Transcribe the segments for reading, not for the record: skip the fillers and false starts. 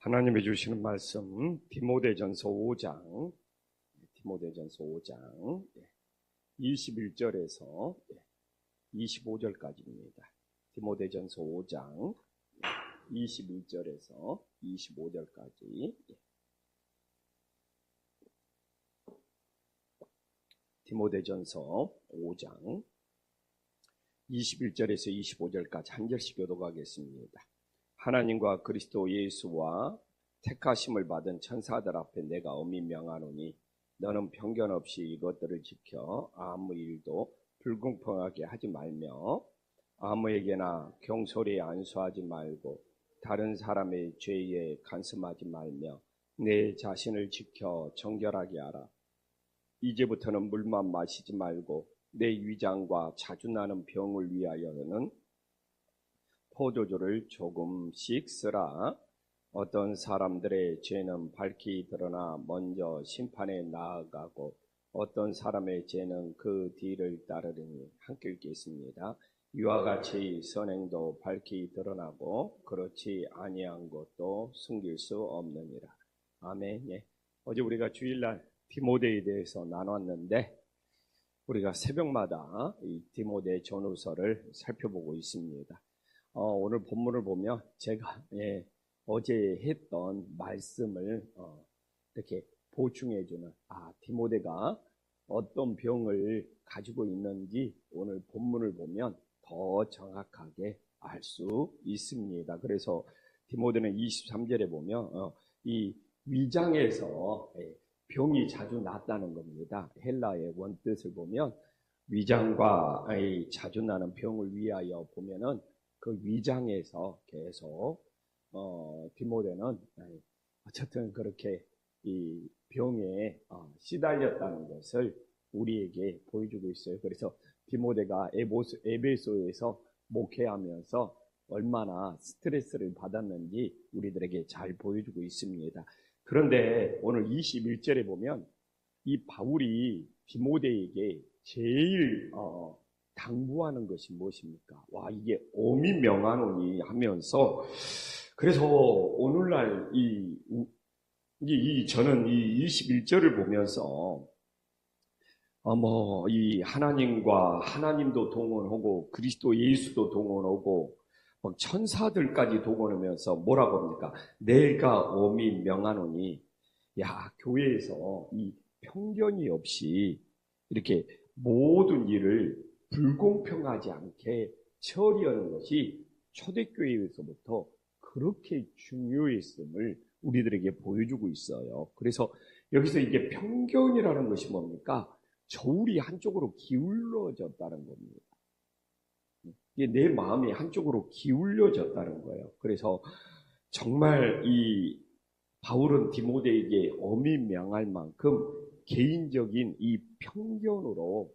하나님이 주시는 말씀 디모데전서 5장 21절에서 25절까지입니다. 디모데전서 5장 21절에서 25절까지. 디모데전서 5장 21절에서 25절까지 한 절씩 교독하겠습니다. 하나님과 그리스도 예수와 택하심을 받은 천사들 앞에 내가 엄히 명하노니 너는 편견 없이 이것들을 지켜 아무 일도 불공평하게 하지 말며 아무에게나 경솔히 안수하지 말고 다른 사람의 죄에 간섭하지 말며 내 자신을 지켜 정결하게 하라. 이제부터는 물만 마시지 말고 내 위장과 자주 나는 병을 위하여는 포도주를 조금씩 쓰라. 어떤 사람들의 죄는 밝히 드러나 먼저 심판에 나아가고 어떤 사람의 죄는 그 뒤를 따르리니. 함께 읽겠습니다. 이와 같이 선행도 밝히 드러나고 그렇지 아니한 것도 숨길 수 없느니라. 아멘. 예. 어제 우리가 주일날 디모데에 대해서 나눴는데 우리가 새벽마다 이 디모데 전후서를 살펴보고 있습니다. 오늘 본문을 보면 제가 어제 했던 말씀을 이렇게 보충해주는 디모데가 어떤 병을 가지고 있는지 오늘 본문을 보면 더 정확하게 알 수 있습니다. 그래서 디모데는 23절에 보면 이 위장에서 병이 자주 났다는 겁니다. 헬라의 원뜻을 보면 위장과 자주 나는 병을 위하여 보면은 그 위장에서 계속 디모데는 어쨌든 그렇게 이 병에 시달렸다는 것을 우리에게 보여주고 있어요. 그래서 디모데가 에베소에서 목회하면서 얼마나 스트레스를 받았는지 우리들에게 잘 보여주고 있습니다. 그런데 오늘 21절에 보면 이 바울이 디모데에게 제일 당부하는 것이 무엇입니까? 이게 엄히 명하노니 하면서, 그래서 오늘날 저는 이 21절을 보면서 이 하나님도 동원하고 그리스도 예수도 동원하고 천사들까지 동원하면서 뭐라고 합니까? 내가 엄히 명하노니, 교회에서 이 편견이 없이 이렇게 모든 일을 불공평하지 않게 처리하는 것이 초대교회에서부터 그렇게 중요했음을 우리들에게 보여주고 있어요. 그래서 여기서 이게 편견이라는 것이 뭡니까? 저울이 한쪽으로 기울어졌다는 겁니다. 이게 내 마음이 한쪽으로 기울어졌다는 거예요. 그래서 정말 이 바울은 디모데에게 엄히 명할 만큼 개인적인 이 편견으로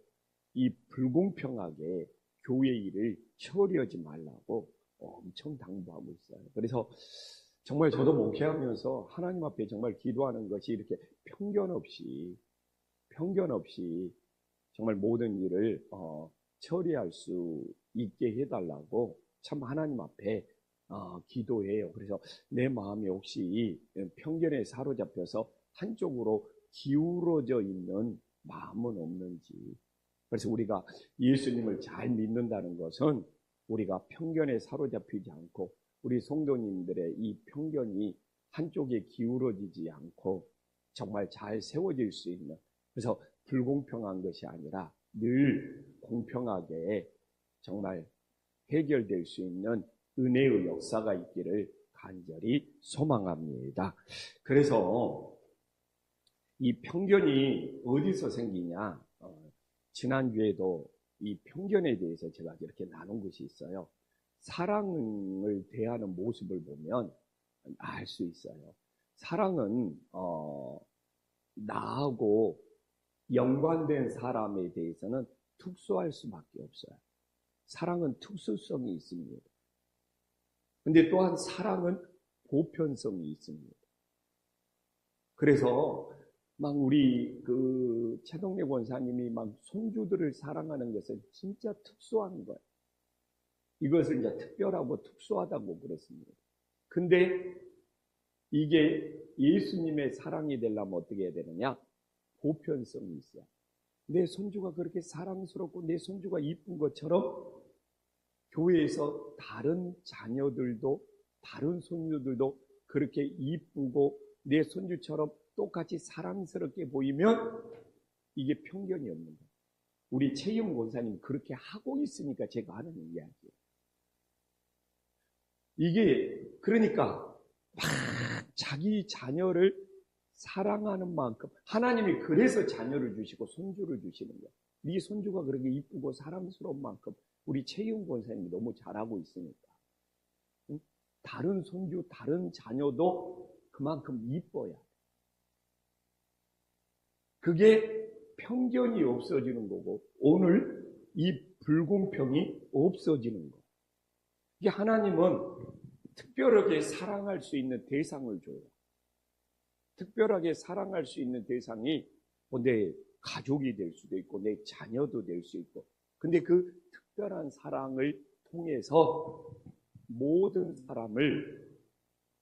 이 불공평하게 교회 일을 처리하지 말라고 엄청 당부하고 있어요. 그래서 정말 저도 목회하면서 하나님 앞에 정말 기도하는 것이 이렇게 편견 없이 정말 모든 일을 처리할 수 있게 해달라고 참 하나님 앞에 기도해요. 그래서 내 마음이 혹시 편견에 사로잡혀서 한쪽으로 기울어져 있는 마음은 없는지. 그래서 우리가 예수님을 잘 믿는다는 것은 우리가 편견에 사로잡히지 않고 우리 성도님들의 이 편견이 한쪽에 기울어지지 않고 정말 잘 세워질 수 있는, 그래서 불공평한 것이 아니라 늘 공평하게 정말 해결될 수 있는 은혜의 역사가 있기를 간절히 소망합니다. 그래서 이 편견이 어디서 생기냐? 지난주에도 이 편견에 대해서 제가 이렇게 나눈 것이 있어요. 사랑을 대하는 모습을 보면 알 수 있어요. 사랑은 나하고 연관된 사람에 대해서는 특수할 수밖에 없어요. 사랑은 특수성이 있습니다. 근데 또한 사랑은 보편성이 있습니다. 그래서 막 우리 최동래 권사님이 막 손주들을 사랑하는 것은 진짜 특수한 거예요. 이것을 이제 특별하고 특수하다고 그랬습니다. 근데 이게 예수님의 사랑이 되려면 어떻게 해야 되느냐? 보편성이 있어야 돼. 내 손주가 그렇게 사랑스럽고 내 손주가 이쁜 것처럼 교회에서 다른 자녀들도, 다른 손주들도 그렇게 이쁘고 내 손주처럼 똑같이 사랑스럽게 보이면 이게 편견이 없는 거예요. 우리 최영 권사님 그렇게 하고 있으니까 제가 하는 이야기예요. 이게 그러니까 막 자기 자녀를 사랑하는 만큼 하나님이 그래서 자녀를 주시고 손주를 주시는 거예요. 네 손주가 그렇게 이쁘고 사랑스러운 만큼 우리 최영 권사님이 너무 잘하고 있으니까 다른 손주, 다른 자녀도 그만큼 이뻐야 돼. 그게 편견이 없어지는 거고 오늘 이 불공평이 없어지는 거. 이게 하나님은 특별하게 사랑할 수 있는 대상을 줘요. 특별하게 사랑할 수 있는 대상이 내 가족이 될 수도 있고 내 자녀도 될 수 있고 근데 그 특별한 사랑을 통해서 모든 사람을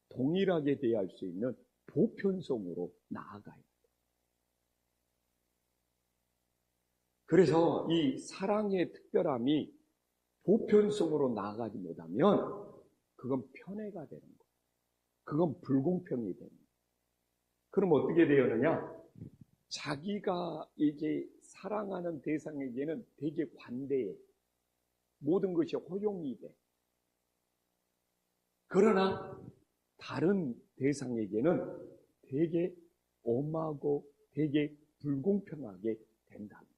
동일하게 대할 수 있는 보편성으로 나아가야 돼요. 그래서 이 사랑의 특별함이 보편성으로 나아가지 못하면 그건 편애가 되는 거예요. 그건 불공평이 되는 거예요. 그럼 어떻게 되었느냐? 자기가 이제 사랑하는 대상에게는 되게 관대해. 모든 것이 허용이 돼. 그러나 다른 대상에게는 되게 엄하고 되게 불공평하게 된다는 거예요.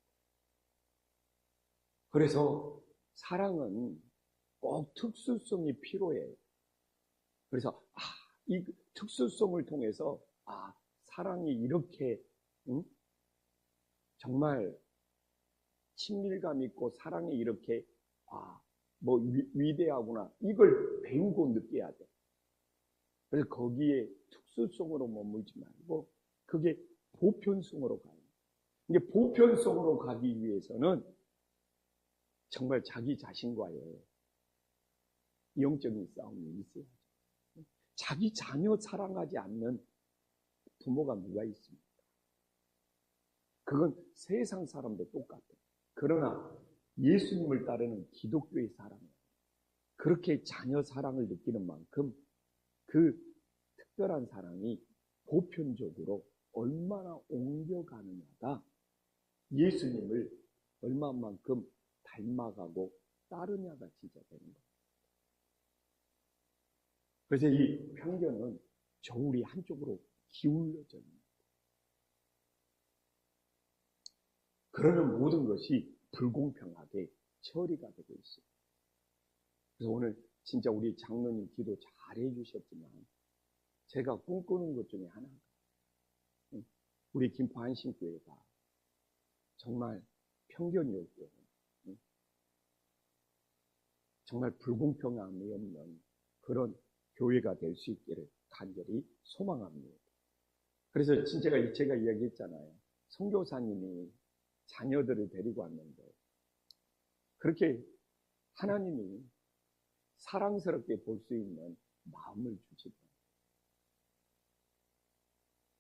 그래서 사랑은 꼭 특수성이 필요해요. 그래서 이 특수성을 통해서 사랑이 이렇게 정말 친밀감 있고 사랑이 이렇게 위대하구나 이걸 배우고 느껴야 돼. 그래서 거기에 특수성으로 머물지 말고 그게 보편성으로 가요. 이게 보편성으로 가기 위해서는 정말 자기 자신과의 영적인 싸움이 있어야죠. 자기 자녀 사랑하지 않는 부모가 누가 있습니까? 그건 세상 사람도 똑같아요. 그러나 예수님을 따르는 기독교의 사람은 그렇게 자녀 사랑을 느끼는 만큼 그 특별한 사랑이 보편적으로 얼마나 옮겨가느냐가 예수님을 얼마만큼 닮아가고 따르냐가 진짜 되는 거예요. 그래서 이 편견은 저울이 한쪽으로 기울어져 있는 거예요. 그러면 모든 것이 불공평하게 처리가 되고 있어요. 그래서 오늘 진짜 우리 장로님 기도 잘 해주셨지만 제가 꿈꾸는 것 중에 하나가 우리 김포 한신교회가 정말 편견이 없고 정말 불공평함이 없는 그런 교회가 될 수 있기를 간절히 소망합니다. 그래서 진짜 제가 이야기했잖아요. 선교사님이 자녀들을 데리고 왔는데 그렇게 하나님이 사랑스럽게 볼 수 있는 마음을 주시고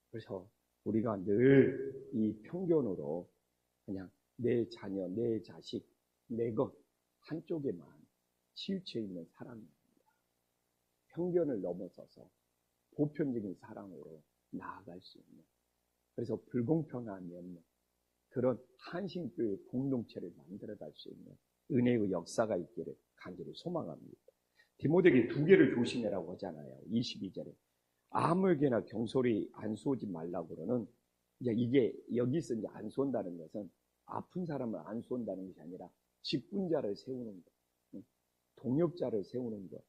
그래서 우리가 늘 이 편견으로 그냥 내 자녀, 내 자식, 내 것 한쪽에만 치우쳐 있는 사람입니다. 편견을 넘어서서 보편적인 사랑으로 나아갈 수 있는 그래서 불공평함이 없는 그런 한신교회 공동체를 만들어갈 수 있는 은혜의 역사가 있기를 간절히 소망합니다. 디모데에게 2개를 조심해라고 하잖아요. 22절에 아무에게나 경솔히 안 쏘지 말라고 그러는 이게 여기서 이제 안 쏜다는 것은 아픈 사람을 안 쏜다는 것이 아니라 직분자를 세우는 것, 동역자를 세우는 것.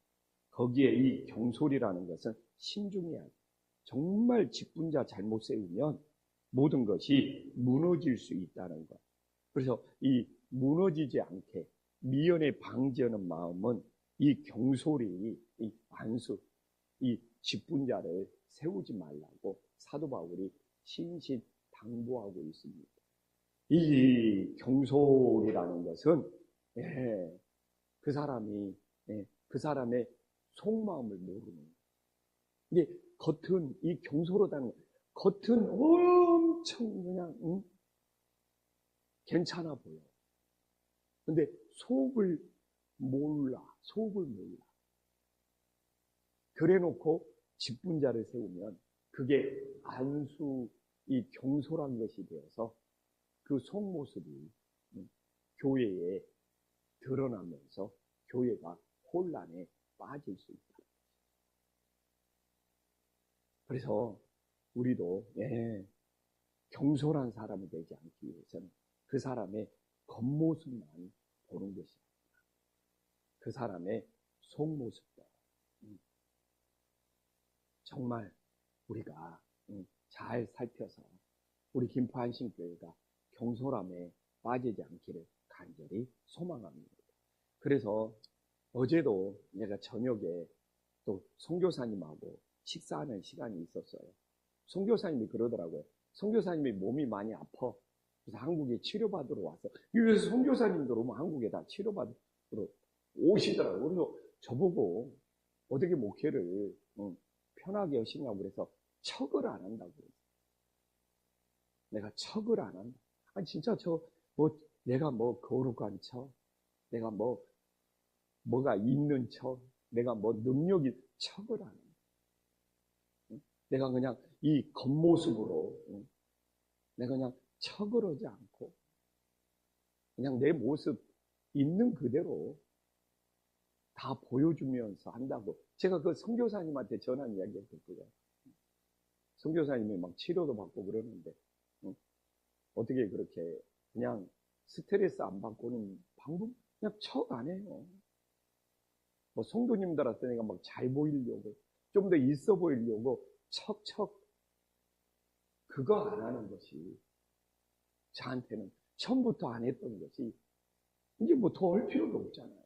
거기에 이 경솔이라는 것은 신중해야 돼. 정말 직분자 잘못 세우면 모든 것이 무너질 수 있다는 것. 그래서 이 무너지지 않게 미연에 방지하는 마음은 이 경솔이 이 안수, 이 직분자를 세우지 말라고 사도 바울이 신신당부하고 있습니다. 이 경솔이라는 것은 그 사람이 그 사람의 속마음을 모르는 거예요. 겉은 이 경솔하다는 겉은 엄청 그냥 괜찮아 보여. 근데 속을 몰라. 그래놓고 직분자를 세우면 그게 안수 이 경솔한 것이 되어서 그 속모습이 교회에 드러나면서 교회가 혼란에 빠질 수 있다. 그래서 우리도 경솔한 사람이 되지 않기 위해서는 그 사람의 겉모습만 보는 것이 아니라 그 사람의 속모습도 정말 우리가 잘 살펴서 우리 김포한신교회가 경솔함에 빠지지 않기를 간절히 소망합니다. 그래서 어제도 내가 저녁에 또 선교사님하고 식사하는 시간이 있었어요. 선교사님이 그러더라고요. 선교사님이 몸이 많이 아파. 그래서 한국에 치료받으러 왔어요. 그래서 선교사님들 오면 한국에 다 치료받으러 오시더라고요. 그래서 저보고 어떻게 목회를 편하게 하시냐고 그래서 척을 안 한다고 그랬어요. 내가 척을 안 한다. 아니 진짜 내가 거룩한 척, 내가 뭐가 있는 척, 내가 능력이 척을 안 한다. 내가 그냥 이 겉모습으로 내가 그냥 척을 하지 않고 그냥 내 모습 있는 그대로 다 보여주면서 한다고. 제가 그 선교사님한테 전한 이야기였거든요. 선교사님이 막 치료도 받고 그러는데 어떻게 그렇게 그냥 스트레스 안 받고는 방법 그냥 척 안 해요. 성도님들한테 내가 막 잘 보이려고 좀 더 있어 보이려고 척 그거 안 하는 것이 저한테는 처음부터 안 했던 것이 이제 더 할 필요도 없잖아요.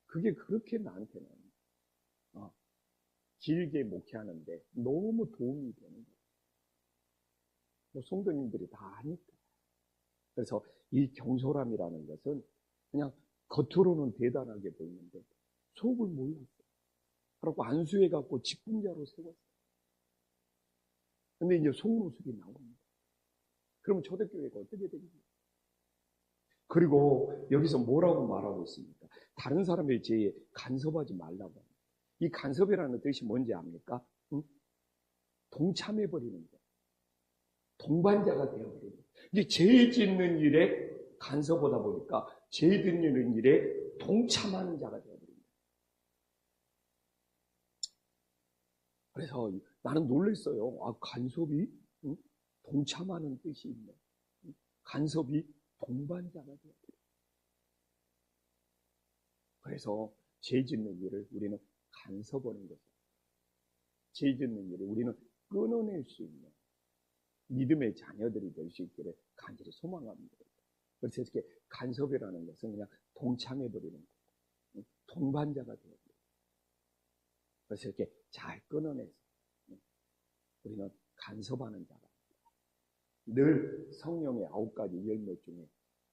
그게 그렇게 나한테는 길게 목회하는데 너무 도움이 되는 거예요. 성도님들이 다 아니까. 그래서 이 경솔함이라는 것은 그냥 겉으로는 대단하게 보이는데 속을 몰랐어요. 그러고 안수해갖고 직분자로 세웠어요. 근데 이제 속모습이 나옵니다. 그러면 초대교회가 어떻게 되겠어요? 그리고 여기서 뭐라고 말하고 있습니까? 다른 사람의 죄에 간섭하지 말라고 합니다. 이 간섭이라는 뜻이 뭔지 압니까? 동참해버리는 거예요. 동반자가 되어버리는 거예요. 이게 죄 짓는 일에 간섭하다 보니까 죄 짓는 일에 동참하는 자가 되어버립니다. 그래서 나는 놀랐어요. 간섭이 동참하는 뜻이 있네. 간섭이 동반자가 되어버려요. 그래서 죄 짓는 일을 우리는 간섭하는 것이에요. 죄 짓는 일을 우리는 끊어낼 수 있는 믿음의 자녀들이 될 수 있기를 간절히 소망합니다. 그래서 이렇게 간섭이라는 것은 그냥 동참해버리는 거고 동반자가 되어버려요. 그래서 이렇게 잘 끊어내서 우리는 간섭하는 자가 늘 성령의 9가지 열매 중에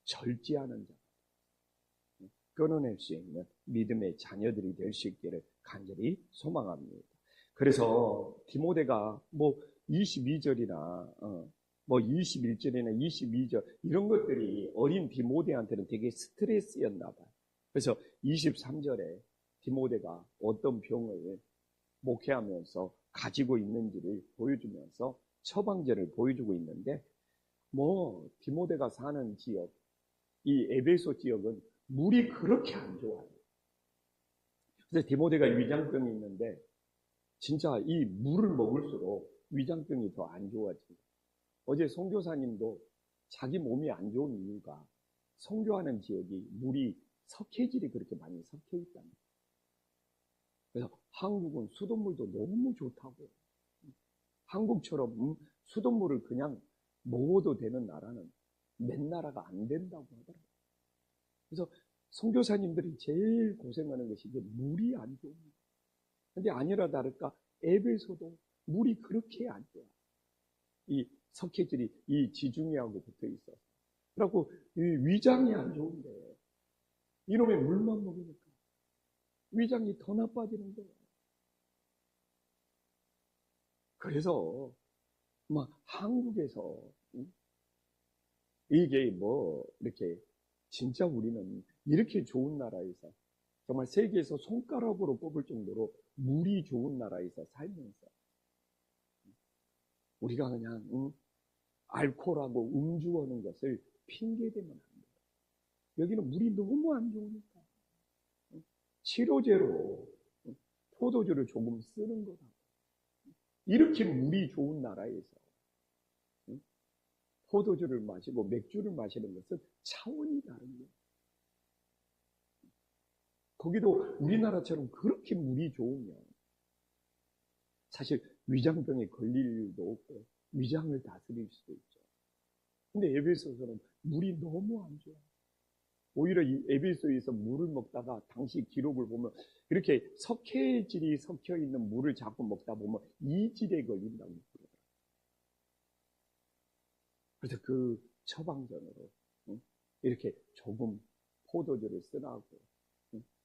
절제하는 자가 끊어낼 수 있는 믿음의 자녀들이 될 수 있기를 간절히 소망합니다. 그래서 디모데가 22절이나 21절이나 22절 이런 것들이 어린 디모데한테는 되게 스트레스였나 봐요. 그래서 23절에 디모데가 어떤 병을 목회하면서 가지고 있는지를 보여주면서 처방전을 보여주고 있는데 디모데가 사는 지역, 이 에베소 지역은 물이 그렇게 안 좋아요. 그래서 디모데가 위장병이 있는데 진짜 이 물을 먹을수록 위장병이 더 안 좋아져요. 어제 선교사님도 자기 몸이 안 좋은 이유가 선교하는 지역이 물이 석회질이 그렇게 많이 섞여 있답니다. 그래서 한국은 수돗물도 너무 좋다고. 한국처럼 수돗물을 그냥 먹어도 되는 나라는 몇 나라가 안 된다고 하더라고요. 그래서 선교사님들이 제일 고생하는 것이 이게 물이 안 좋은 거예요. 근데 아니라 다를까 에베소도 물이 그렇게 안 좋아. 이 석회질이 이 지중해하고 붙어 있어. 그래갖고 이 위장이 안 좋은데 이놈의 물만 먹으니까 위장이 더 나빠지는 거예요. 그래서 막 한국에서 이게 뭐 이렇게 진짜 우리는 이렇게 좋은 나라에서 정말 세계에서 손가락으로 꼽을 정도로 물이 좋은 나라에서 살면서 우리가 그냥 알코올하고 음주하는 것을 핑계대면 안 돼요. 여기는 물이 너무 안 좋으니까 치료제로 포도주를 조금 쓰는 거다. 이렇게 물이 좋은 나라에서 포도주를 마시고 맥주를 마시는 것은 차원이 다른 거예요. 거기도 우리나라처럼 그렇게 물이 좋으면 사실 위장병에 걸릴 일도 없고 위장을 다스릴 수도 있죠. 근데 에베소서는 물이 너무 안 좋아요. 오히려 이 에베소에서 물을 먹다가 당시 기록을 보면 이렇게 석회질이 섞여 있는 물을 자꾸 먹다 보면 이질에 걸린다고 그러더라고요. 그래서 그 처방전으로 이렇게 조금 포도주를 쓰라고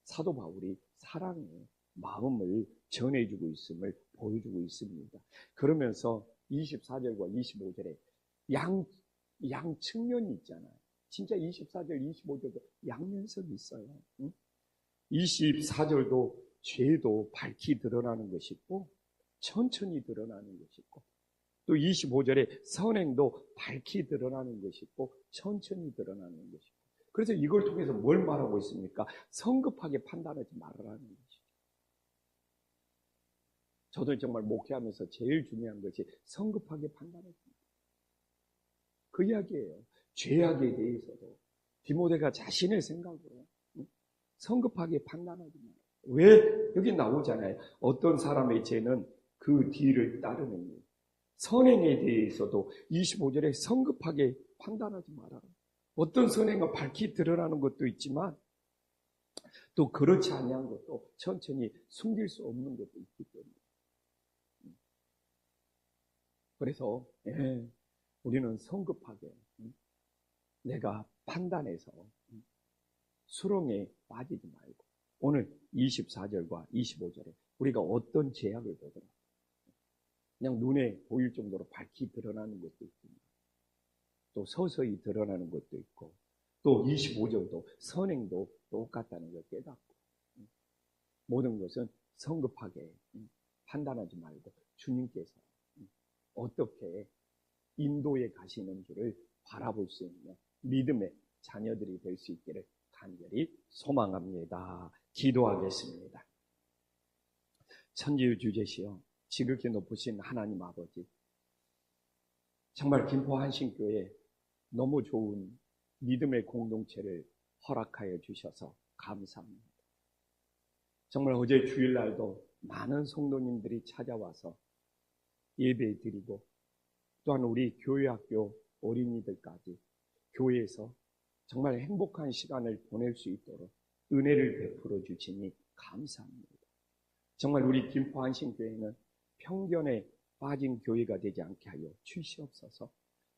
사도 바울이 사랑의 마음을 전해주고 있음을 보여주고 있습니다. 그러면서 24절과 25절에 양 측면이 있잖아요. 진짜 24절, 25절도 양면성이 있어요. 24절도 죄도 밝히 드러나는 것이 있고 천천히 드러나는 것이 있고 또 25절에 선행도 밝히 드러나는 것이 있고 천천히 드러나는 것이 있고 그래서 이걸 통해서 뭘 말하고 있습니까? 성급하게 판단하지 말라는 것이죠. 저도 정말 목회하면서 제일 중요한 것이 성급하게 판단하지 말라. 그 이야기예요. 죄악에 대해서도 디모데가 자신의 생각으로 성급하게 판단하지 말라. 왜? 여기 나오잖아요. 어떤 사람의 죄는 그 뒤를 따르느니 선행에 대해서도 25절에 성급하게 판단하지 말아라. 어떤 선행은 밝히 드러나는 것도 있지만 또 그렇지 아니한 것도 천천히 숨길 수 없는 것도 있기 때문에 그래서 우리는 성급하게 내가 판단해서 수렁에 빠지지 말고 오늘 24절과 25절에 우리가 어떤 제약을 보더라 그냥 눈에 보일 정도로 밝히 드러나는 것도 있습니다. 또 서서히 드러나는 것도 있고 또 25절도 선행도 똑같다는 걸 깨닫고 모든 것은 성급하게 판단하지 말고 주님께서 어떻게 인도에 가시는지를 바라볼 수 있는 믿음의 자녀들이 될 수 있기를 간절히 소망합니다. 기도하겠습니다. 천지의 주제시여 지극히 높으신 하나님 아버지 정말 김포 한신교회 너무 좋은 믿음의 공동체를 허락하여 주셔서 감사합니다. 정말 어제 주일날도 많은 성도님들이 찾아와서 예배 드리고 또한 우리 교회학교 어린이들까지 교회에서 정말 행복한 시간을 보낼 수 있도록 은혜를 베풀어 주시니 감사합니다. 정말 우리 김포 한신교회는 편견에 빠진 교회가 되지 않게 하여 주시옵소서.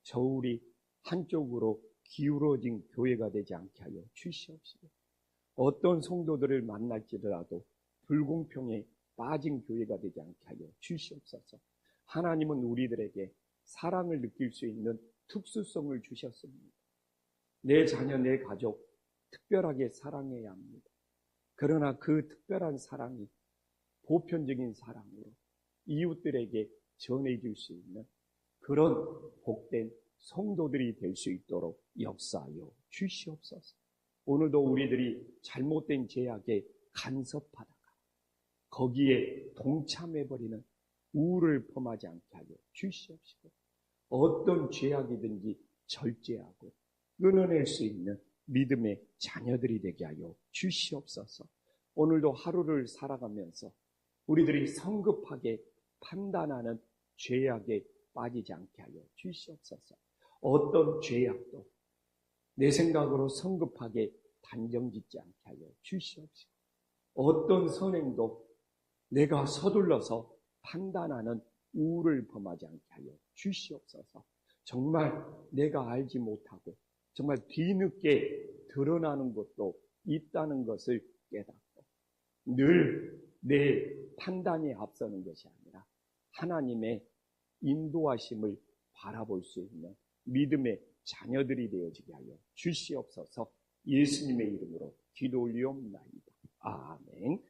저울이 한쪽으로 기울어진 교회가 되지 않게 하여 주시옵소서. 어떤 성도들을 만날지라도 불공평에 빠진 교회가 되지 않게 하여 주시옵소서. 하나님은 우리들에게 사랑을 느낄 수 있는 특수성을 주셨습니다. 내 자녀, 내 가족 특별하게 사랑해야 합니다. 그러나 그 특별한 사랑이 보편적인 사랑으로 이웃들에게 전해줄 수 있는 그런 복된 성도들이 될 수 있도록 역사하여 주시옵소서. 오늘도 우리들이 잘못된 죄악에 간섭하다가 거기에 동참해버리는 우울을 범하지 않게 하여 주시옵시고 어떤 죄악이든지 절제하고 끊어낼 수 있는 믿음의 자녀들이 되게 하여 주시옵소서. 오늘도 하루를 살아가면서 우리들이 성급하게 판단하는 죄악에 빠지지 않게 하여 주시옵소서. 어떤 죄악도 내 생각으로 성급하게 단정짓지 않게 하여 주시옵시고 어떤 선행도 내가 서둘러서 판단하는 우를 범하지 않게 하여 주시옵소서. 정말 내가 알지 못하고 정말 뒤늦게 드러나는 것도 있다는 것을 깨닫고 늘 내 판단이 앞서는 것이 아니라 하나님의 인도하심을 바라볼 수 있는 믿음의 자녀들이 되어지게 하여 주시옵소서. 예수님의 이름으로 기도 올리옵나이다. 아멘.